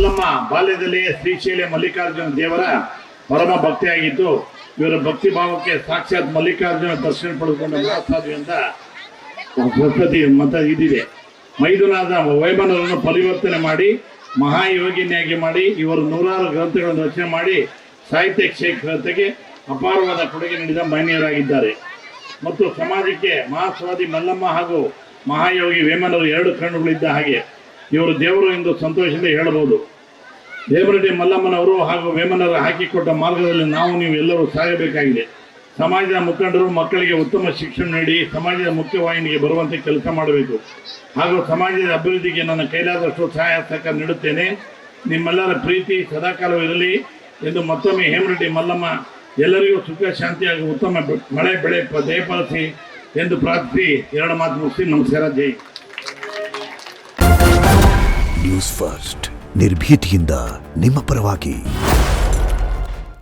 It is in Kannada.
ಮಲ್ಲಮ್ಮ ಬಾಲ್ಯದಲ್ಲಿಯೇ ಶ್ರೀಶೈಲ ಮಲ್ಲಿಕಾರ್ಜುನ ದೇವರ ಪರಮ ಭಕ್ತಿಯಾಗಿದ್ದು ಇವರ ಭಕ್ತಿ ಭಾವಕ್ಕೆ ಸಾಕ್ಷಾತ್ ಮಲ್ಲಿಕಾರ್ಜುನ ದರ್ಶನ ಪಡೆದುಕೊಂಡ ಮಹಾಸಾಧು ಅಂತ ಪ್ರಕೃತಿ ಮತ ಇದಿದೆ. ಮೈದುನಾದ ವೈಮನರನ್ನು ಪರಿವರ್ತನೆ ಮಾಡಿ ಮಹಾಯೋಗಿನಿಯಾಗಿ ಮಾಡಿ ಇವರು ನೂರಾರು ಗ್ರಂಥಗಳನ್ನು ರಚನೆ ಮಾಡಿ ಸಾಹಿತ್ಯ ಕ್ಷೇತ್ರತೆಗೆ ಅಪಾರವಾದ ಕೊಡುಗೆ ನೀಡಿದ ಮಹನೀಯರಾಗಿದ್ದಾರೆ. ಮತ್ತು ಸಮಾಜಕ್ಕೆ ಮಹಾಸ್ವಾದಿ ಮಲ್ಲಮ್ಮ ಹಾಗೂ ಮಹಾಯೋಗಿ ವೇಮನರು ಎರಡು ಕಣ್ಣುಗಳಿದ್ದ ಹಾಗೆ ಇವರು ದೇವರು ಎಂದು ಸಂತೋಷದಿಂದ ಹೇಳಬಹುದು. ದೇವರಡಿ ಮಲ್ಲಮ್ಮನವರು ಹಾಗೂ ವೇಮನರು ಹಾಕಿಕೊಟ್ಟ ಮಾರ್ಗದಲ್ಲಿ ನಾವು ನೀವು ಎಲ್ಲರೂ ಸಾಗಬೇಕಾಗಿದೆ. ಸಮಾಜದ ಮುಖಂಡರು ಮಕ್ಕಳಿಗೆ ಉತ್ತಮ ಶಿಕ್ಷಣ ನೀಡಿ ಸಮಾಜದ ಮುಖ್ಯವಾಹಿನಿಗೆ ಬರುವಂತೆ ಕೆಲಸ ಮಾಡಬೇಕು ಹಾಗೂ ಸಮಾಜದ ಅಭಿವೃದ್ಧಿಗೆ ನನ್ನ ಕೈಲಾದಷ್ಟು ಸಹಾಯ ಸಹಕಾರ ನೀಡುತ್ತೇನೆ. ನಿಮ್ಮೆಲ್ಲರ ಪ್ರೀತಿ ಸದಾಕಾಲವಿರಲಿ ಎಂದು ಮತ್ತೊಮ್ಮೆ ಹೇಮರೆಡ್ಡಿ ಮಲ್ಲಮ್ಮ ಎಲ್ಲರಿಗೂ ಸುಖ ಶಾಂತಿ ಹಾಗೂ ಉತ್ತಮ ಮಳೆ ಬೆಳೆ ದಯಪಾಲಿಸಿ ಎಂದು ಪ್ರಾರ್ಥಿಸಿ ಎರಡು ಮಾತು ಮುಗಿಸಿ ನಮಸ್ಕಾರ. ಜೈ ನ್ಯೂಸ್ ಫಸ್ಟ್, ನಿರ್ಭೀತಿಯಿಂದ ನಿಮ್ಮ ಪರವಾಗಿ.